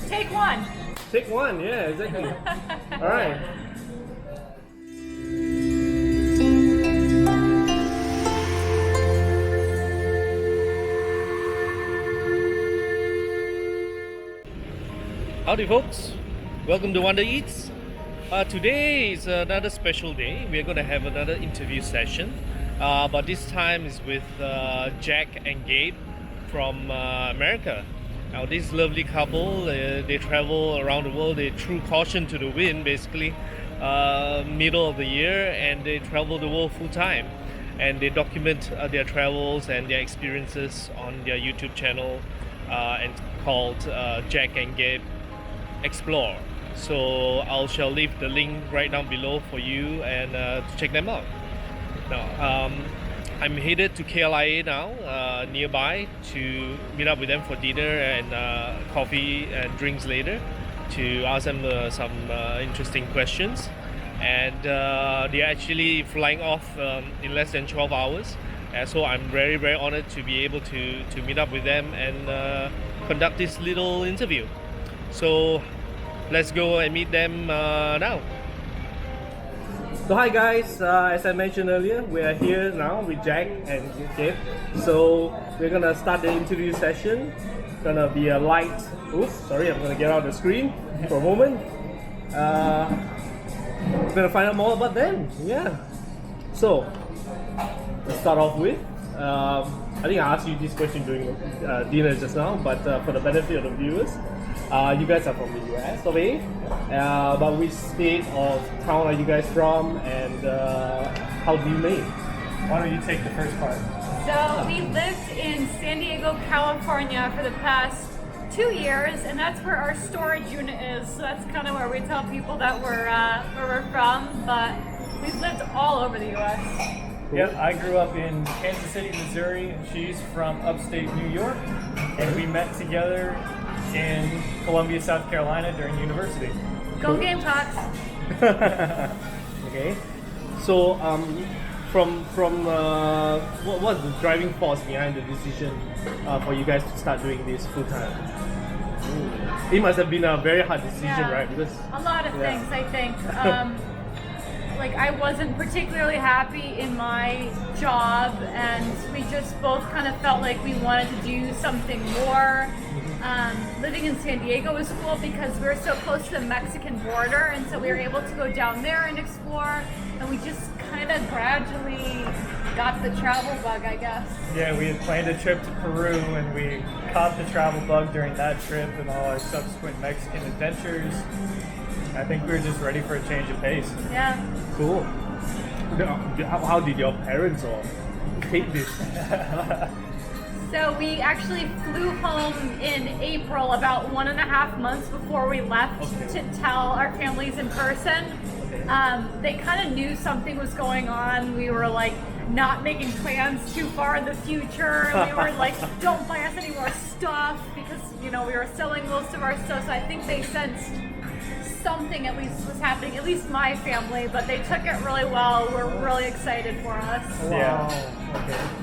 Take one. Take one, yeah, exactly. All right. Howdy folks, welcome to Wonder Eats. Today is another special day. We're going to have another interview session, but this time is with Jack and Gabe from America. Now this lovely couple, they travel around the world. They threw caution to the wind basically middle of the year, and they travel the world full time, and they document their travels and their experiences on their YouTube channel and called Jack and Gab Explore. So I shall leave the link right down below for you and to check them out. Now I'm headed to KLIA now, nearby, to meet up with them for dinner and coffee and drinks later, to ask them some interesting questions. And they're actually flying off in less than 12 hours. So I'm very, very honored to be able to meet up with them and conduct this little interview. So let's go and meet them now. So hi guys, as I mentioned earlier, we are here now with Jack and Gabe. So we're gonna start the interview session. Gonna be a light. Oops, sorry, I'm gonna get out of the screen for a moment. We're gonna find out more about them. Yeah. So let's start off with. I think I asked you this question during dinner just now, but for the benefit of the viewers, you guys are from the US, okay? But which state or town are you guys from, and how do you meet? Why don't you take the first part? So we lived in San Diego, California for the past 2 years, and that's where our storage unit is. So that's kind of where we tell people that where we're from, but we've lived all over the US. Cool. Yeah, I grew up in Kansas City, Missouri, and she's from upstate New York, and we met together in Columbia, South Carolina during university. Go Gamecocks! Okay. So from what was the driving force behind the decision for you guys to start doing this full time? It must have been a very hard decision, Yeah. right? Because A lot of things, I think. Like I wasn't particularly happy in my job, and we just both kind of felt like we wanted to do something more. Living in San Diego was cool because we were so close to the Mexican border, and so we were able to go down there and explore, and we just kind of gradually got the travel bug, I guess. Yeah, we had planned a trip to Peru, and we caught the travel bug during that trip and all our subsequent Mexican adventures. I think we were just ready for a change of pace. Yeah. cool. How did your parents all take this? So we actually flew home in April, about 1.5 months before we left, to tell our families in person. They kind of knew something was going on. We were like not making plans too far in the future. We were like, don't buy us any more stuff, because we were selling most of our stuff. So I think they sensed something at least was happening, at least my family, but they took it really well. We're really excited for us. Yeah.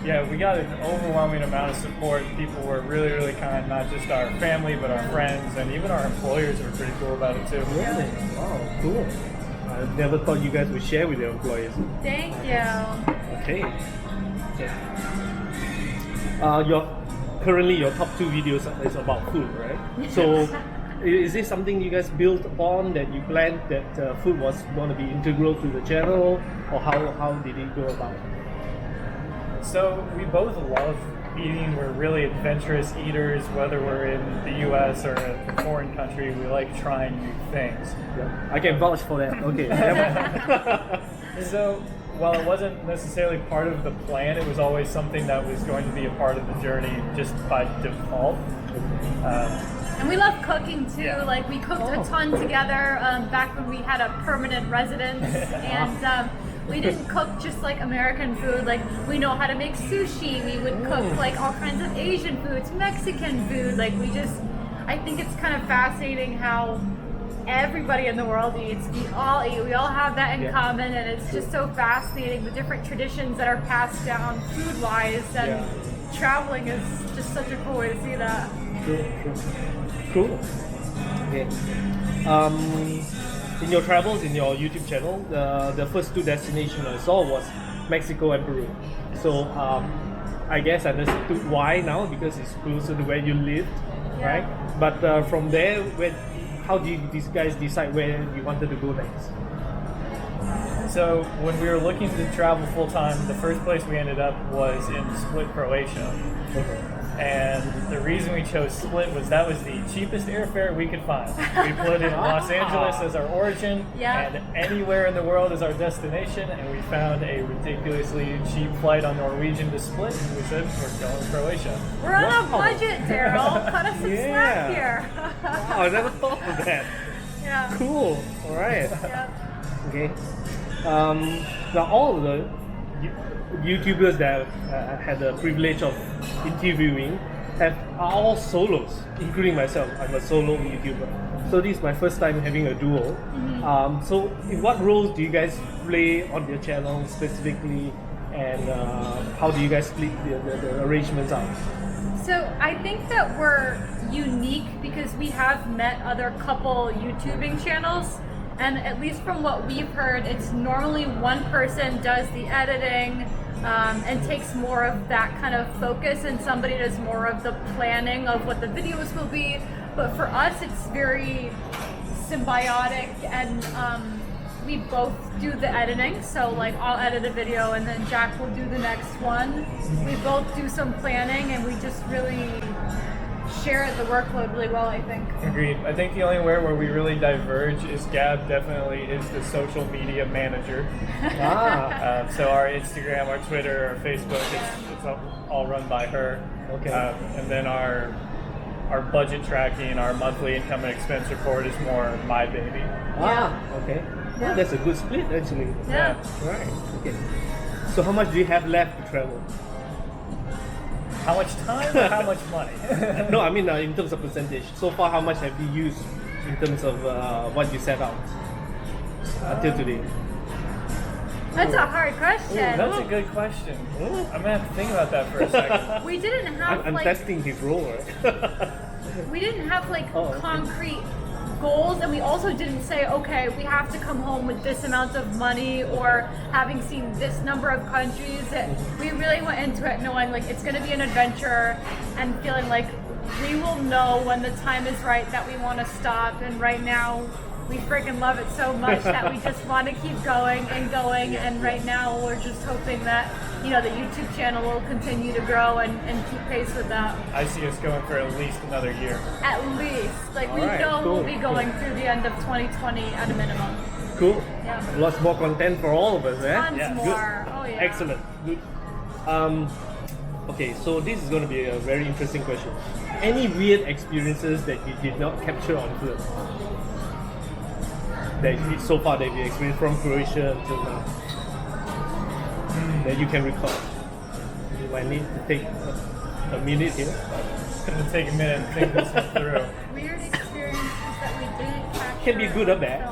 Yeah, we got an overwhelming amount of support. People were really, really kind, not just our family, but our friends, and even our employers were pretty cool about it too. Really? Wow, cool. I never thought you guys would share with your employees. Thank you. Okay. Currently your top 2 videos is about food, right? So is this something you guys built upon, that you planned that food was going to be integral to the channel, or how did it go about? So we both love eating. We're really adventurous eaters, whether we're in the US or a foreign country. We like trying new things. Yeah, I can vouch for that. Okay. So while it wasn't necessarily part of the plan, it was always something that was going to be a part of the journey just by default. And we love cooking too. Yeah. Like we cooked a ton together back when we had a permanent residence, and we didn't cook just like American food. Like we know how to make sushi. We would cook like all kinds of Asian foods, Mexican food. Like I think it's kind of fascinating how everybody in the world eats. We all eat. We all have that in common, and it's just so fascinating, the different traditions that are passed down food-wise, and traveling is just such a cool way to see that. Cool. Okay. In your travels, in your YouTube channel, the first two destinations I saw was Mexico and Peru. So I guess I understood why now, because it's closer to where you lived, right? But from there, how did these guys decide where you wanted to go next? So when we were looking to travel full time, the first place we ended up was in Split, Croatia. Okay. And the reason we chose Split was that was the cheapest airfare we could find. We put in Los Angeles as our origin and anywhere in the world as our destination, and we found a ridiculously cheap flight on Norwegian to Split, and we said, we're going to Croatia. We're on a budget, Daryl. Cut us some slack here. Wow, I never thought of that. Yeah. Cool. All right. Yeah. Okay. Now all of the YouTubers that had the privilege of interviewing are all solos, including myself. I'm a solo YouTuber. So this is my first time having a duo. So in what roles do you guys play on your channel specifically, and how do you guys split the arrangements out? So I think that we're unique because we have met other couple YouTubing channels. And at least from what we've heard, it's normally one person does the editing and takes more of that kind of focus, and somebody does more of the planning of what the videos will be. But for us, it's very symbiotic, and we both do the editing. So like I'll edit a video and then Jack will do the next one. We both do some planning, and we just really share the workload really well, I think. Agreed. I think the only where we really diverge is Gab definitely is the social media manager. So our Instagram, our Twitter, our Facebook, it's all run by her. Okay. And then our budget tracking, our monthly income and expense report is more my baby. Okay. Well, that's a good split actually. Yeah. Right. Okay. So how much do you have left to travel? How much time or how much money? No, I mean in terms of percentage. So far, how much have you used in terms of what you set out until today? That's a hard question. That's a good question. I'm gonna have to think about that for a second. We didn't have I'm testing his role, right? we didn't have concrete goals, and we also didn't say, okay, we have to come home with this amount of money or having seen this number of countries. We really went into it knowing like it's going to be an adventure and feeling like we will know when the time is right that we want to stop. And right now we freaking love it so much that we just want to keep going and going. And right now we're just hoping that the YouTube channel will continue to grow and keep pace with that. I see us going for at least another year. At least. We'll be going through the end of 2020 at a minimum. Cool. Yeah. Lots more content for all of us, eh? Tons more. Good. Oh yeah. Excellent. Good. Okay, so this is going to be a very interesting question. Any weird experiences that you did not capture on film? So far that you experienced from Croatia until now? That you can recall? You might need to take a minute here. It's gonna take a minute to think this one through. Weird experiences that we didn't capture. Can be good or bad.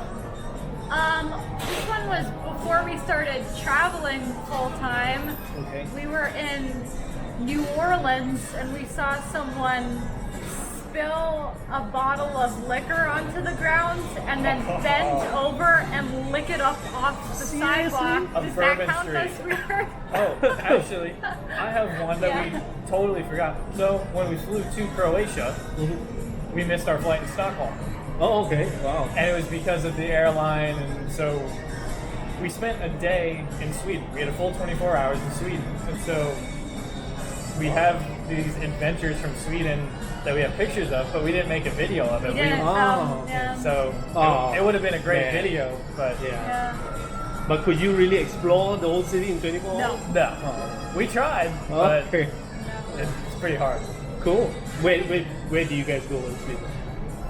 This one was before we started traveling full time. Okay. We were in New Orleans and we saw someone spill a bottle of liquor onto the ground and then bend over and lick it up off the sidewalk. On Does that Bourbon count Street. as weird? Oh, actually, I have one that we totally forgot. So when we flew to Croatia, we missed our flight in Stockholm. Oh, okay. Wow. And it was because of the airline, and so we spent a day in Sweden. We had a full 24 hours in Sweden. And so we have these adventures from Sweden that we have pictures of, but we didn't make a video of it. We didn't, So it would have been a great video, but Yeah. But could you really explore the whole city in 24 hours? No. no. We tried, but Okay. it's pretty hard. Cool. Where do you guys go in Sweden?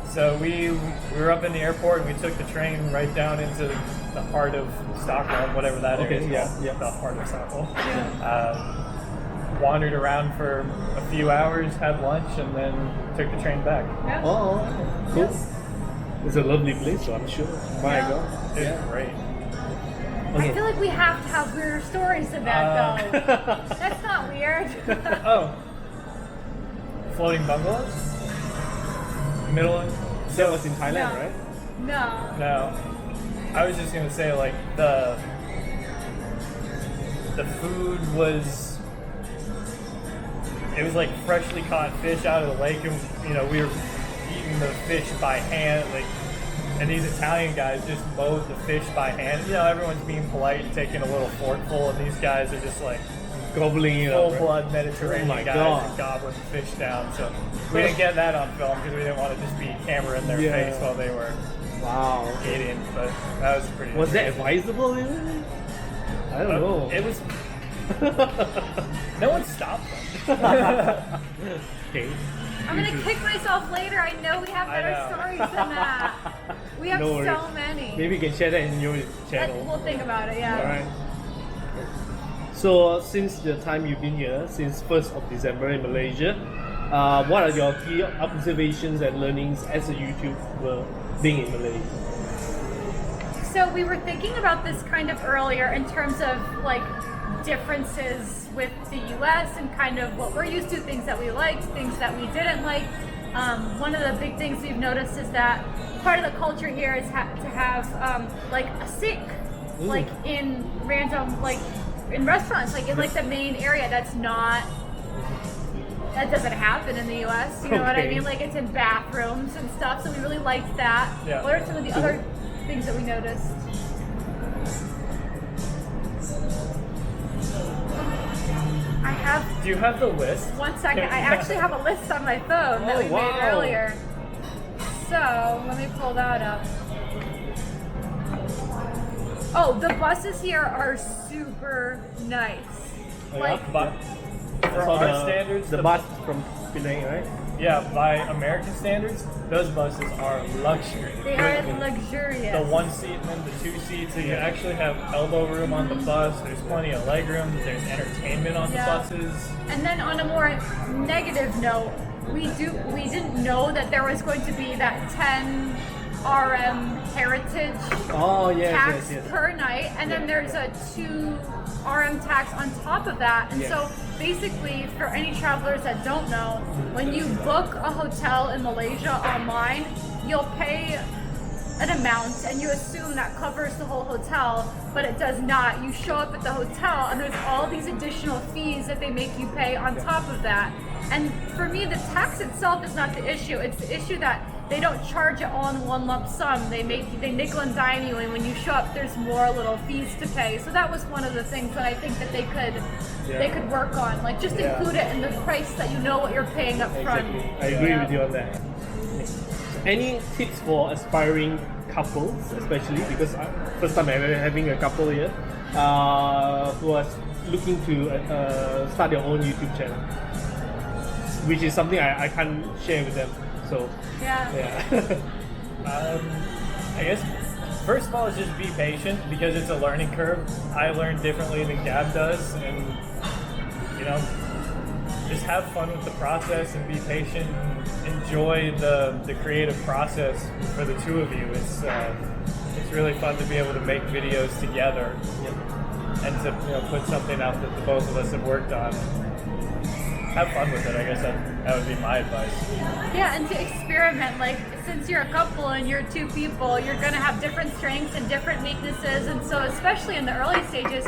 So we were up in the airport and we took the train right down into the heart of Stockholm, whatever that Okay, is. yeah. The heart of Stockholm. Wandered around for a few hours, had lunch, and then took the train back. Yeah. Oh, cool. It's a lovely place, so I'm sure. My God. It's great. I feel like we have to have weird stories to that though. That's not weird. Oh. Floating bungalows? That was in Thailand, No. right? No. No, I was just gonna say like the food was, it was like freshly caught fish out of the lake, and you know we were eating the fish by hand, like, and these Italian guys just mowed the fish by hand. You know, everyone's being polite and taking a little forkful, and these guys are just like Gobbling it up. full blood Mediterranean Oh my guys God. and gobbling the fish down. So we didn't get that on film because we didn't want to just be camera in their Yeah. face while they were Wow. eating. But that was pretty. Was that amazing. advisable even? I don't know. It was. No one stopped them. Okay. I'm gonna kick myself later. I know we have I better know. stories than that. We have No so worries. many. Maybe you can share that in your channel. We'll think about it, yeah. Alright. So since the time you've been here, since 1st of December in Malaysia, what are your key observations and learnings as a YouTuber being in Malaysia? So we were thinking about this kind of earlier in terms of like differences with the US and kind of what we're used to, things that we liked, things that we didn't like. One of the big things we've noticed is that part of the culture here is to have like a sink, like in random, like in restaurants, like in like the main area. That doesn't happen in the US, you know what I Okay. mean? Like it's in bathrooms and stuff, so we really liked that. Yeah. What are some of the other things that we noticed? I have Do you have the list? 1 second. I actually have a list on my phone that Oh, we made wow. earlier. So let me pull that up. Oh, the buses here are super nice. Oh, yeah? Like, But for So our standards, the bus from Penang, right? yeah, by American standards, those buses are luxury. they are The luxurious. one seat and then the two seats, so you actually have elbow room on the bus. There's plenty of leg room. There's entertainment on Yeah. the buses. And then on a more negative note, we didn't know that there was going to be that 10 RM heritage Oh yes, tax yes, yes. per night, and then there's a 2 RM tax on top of that. And Yes. so basically, for any travelers that don't know, when you book a hotel in Malaysia online, you'll pay an amount and you assume that covers the whole hotel, but it does not. You show up at the hotel and there's all these additional fees that they make you pay on top of that. And for me, the tax itself is not the issue. It's the issue that they don't charge it all in one lump sum. They nickel and dime you, and when you show up, there's more little fees to pay. So that was one of the things that I think that they could work on. Like just Yeah. include it in the price that you know what you're paying up front. Exactly. I agree Yeah. with you on that. Any tips for aspiring couples, especially because first time I'm having a couple here who are looking to start their own YouTube channel, which is something I can't share with them. So Yeah. I guess first of all is just be patient because it's a learning curve. I learn differently than Gab does, and you know, just have fun with the process and be patient and enjoy the creative process for the two of you. It's really fun to be able to make videos together and to put something out that the both of us have worked on. Have fun with it. I guess that would be my advice. Yeah, and to experiment. Like, since you're a couple and you're two people, you're gonna have different strengths and different weaknesses, and so especially in the early stages,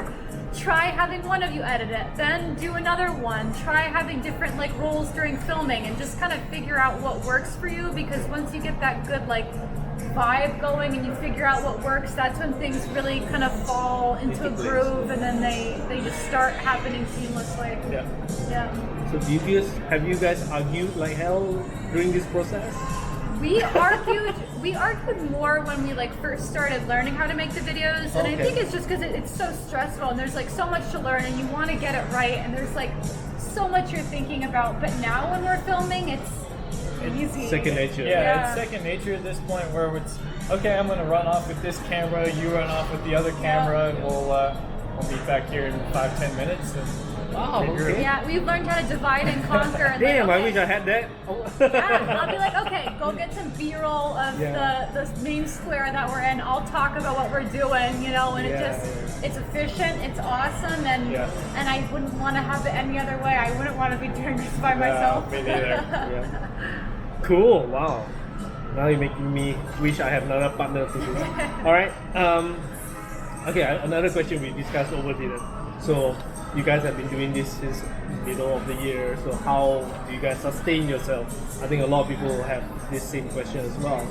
try having one of you edit it, then do another one. Try having different like roles during filming, and just kind of figure out what works for you. Because once you get that good like vibe going and you figure out what works, that's when things really kind of fall into a groove, and then they just start happening seamlessly. Yeah. Yeah. So have you guys argued like hell during this process? We argued more when we like first started learning how to make the videos, and I Okay. think it's just because it's so stressful and there's like so much to learn and you want to get it right, and there's like so much you're thinking about. But now when we're filming, it's easy. Second nature. Yeah, it's second nature at this point where it's okay. I'm gonna run off with this camera. You run off with the other camera, and we'll meet back here in 5-10 minutes. And Wow, figure okay. it Yeah, we've learned how to divide and conquer. And Damn, like, I wish I had that. yeah, I'll be like, okay, go get some B-roll of Yeah. the main square that we're in. I'll talk about what we're doing, and it's efficient, it's awesome, and and I wouldn't want to have it any other way. I wouldn't want to be doing this by myself. Me neither. Yeah. Cool. Wow. Now you're making me wish I have another partner to do. All right. Okay. Another question we discussed over dinner. So you guys have been doing this since middle of the year. So how do you guys sustain yourself? I think a lot of people have this same question as well.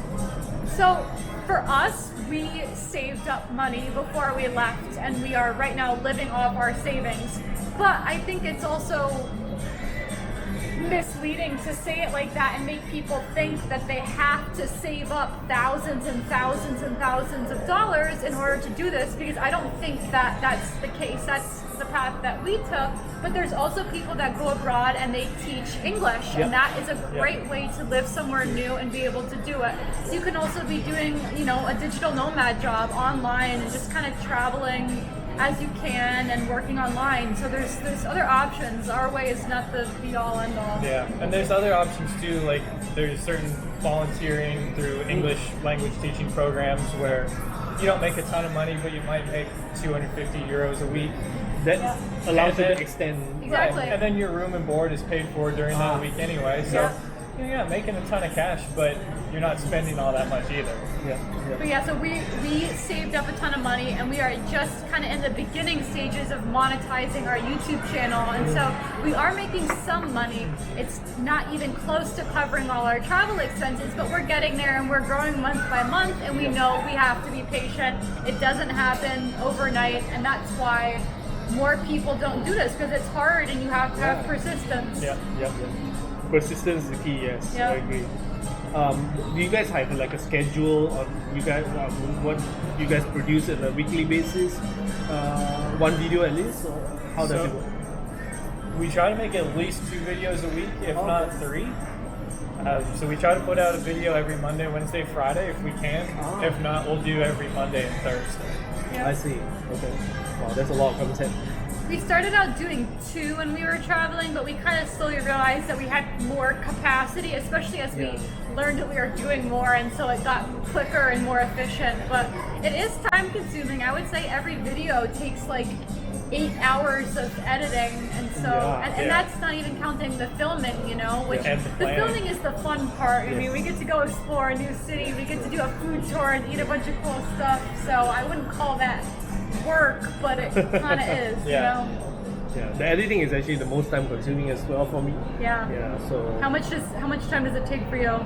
So for us, we saved up money before we left, and we are right now living off our savings. But I think it's also misleading to say it like that and make people think that they have to save up thousands and thousands and thousands of dollars in order to do this, because I don't think that that's the case. That's the path that we took. But there's also people that go abroad and they teach English, and that is a great way to live somewhere new and be able to do it. You can also be doing, a digital nomad job online and just kind of traveling as you can and working online. So there's other options. Our way is not the be all end all. Yeah, and there's other options too. Like there's certain volunteering through English language teaching programs where you don't make a ton of money, but you might make 250 euros a week. That allows you to extend. Exactly. And then your room and board is paid for during that week anyway. So you're not making a ton of cash, but you're not spending all that much either. But so we saved up a ton of money, and we are just kind of in the beginning stages of monetizing our YouTube channel, and so we are making some money. It's not even close to covering all our travel expenses, but we're getting there, and we're growing month by month, and we know we have to be patient. It doesn't happen overnight, and that's why more people don't do this, because it's hard and you have to have persistence. Persistence is the key. Yes, I agree. Do you guys have like a schedule, or you guys what you guys produce on a weekly basis? One video at least, or how does it work? We try to make at least 2 videos a week, if not 3. So we try to put out a video every Monday, Wednesday, Friday if we can. If not, we'll do every Monday and Thursday. I see. Okay. Wow, that's a lot of content. We started out doing 2 when we were traveling, but we kind of slowly realized that we had more capacity, especially as we learned that we were doing more, and so it got quicker and more efficient. But it is time consuming. I would say every video takes like 8 hours of editing, and so and that's not even counting the filming, which the filming is the fun part. I mean, we get to go explore a new city, we get to do a food tour and eat a bunch of cool stuff, so I wouldn't call that work, but it kind of is, Yeah, the editing is actually the most time consuming as well for me. So how much time does it take for you?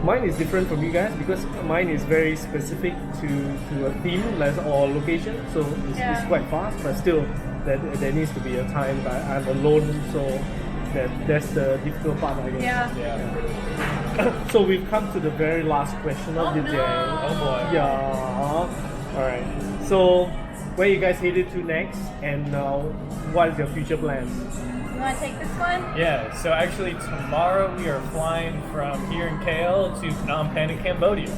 Mine is different from you guys because mine is very specific to a theme or location, so it's quite fast, but still there needs to be a time that I'm alone, so that's the difficult part, I guess. So we've come to the very last question of the day. Oh boy. Alright. So where you guys headed to next, and what is your future plans? You want to take this one? Yeah, so actually tomorrow we are flying from here in KL to Phnom Penh in Cambodia.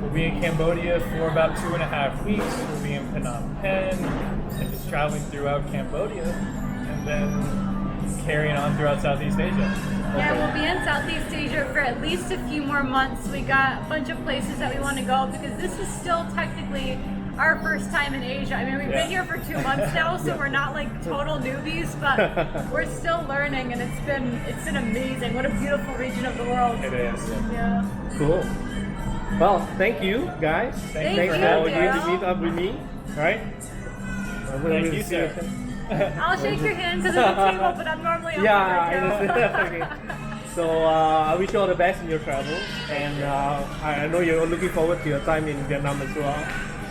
We'll be in Cambodia for about 2.5 weeks. We'll be in Phnom Penh and just traveling throughout Cambodia and then carrying on throughout Southeast Asia. Yeah, we'll be in Southeast Asia for at least a few more months. We got a bunch of places that we want to go because this is still technically our first time in Asia. I mean, we've been here for 2 months now, so we're not like total newbies, but we're still learning, and it's been amazing. What a beautiful region of the world. It is. Yeah. Cool. Well, thank you guys. Thank Thanks you, for agreeing to Daryl. meet up with me. All right. Thank you, sir. I'll shake your hand because it's a table, but I'm normally on Okay. So I wish you all the best in your travels, and I know you're looking forward to your time in Vietnam as well.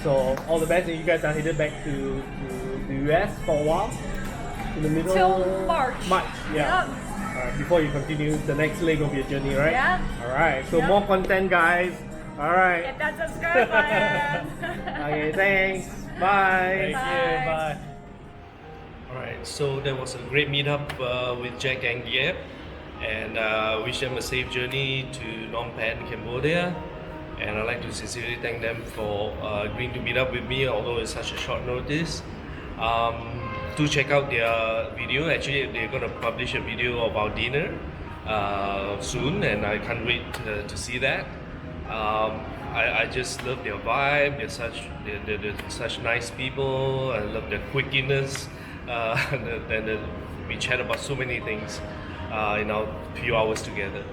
So all the best, and you guys are headed back to the US for a while, in the middle till March. All right, before you continue, the next leg will be a journey, right? Yeah. All right. So more content, guys. All right. Hit that subscribe button. Okay. Thanks. Bye. Thank you. Bye. Alright, so that was a great meetup with Jack and Gab, and wish them a safe journey to Phnom Penh, Cambodia. And I'd like to sincerely thank them for agreeing to meet up with me, although it's such a short notice. Do check out their video. Actually, they're going to publish a video of our dinner soon, and I can't wait to see that. I just love their vibe. They're such nice people. I love their quickiness. And we chat about so many things in our few hours together.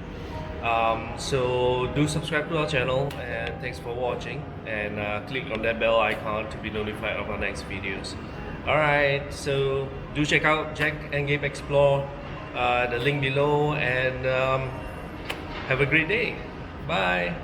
So do subscribe to our channel, and thanks for watching, and click on that bell icon to be notified of our next videos. Alright, so do check out Jack and Gab Explore, the link below, and have a great day. Bye.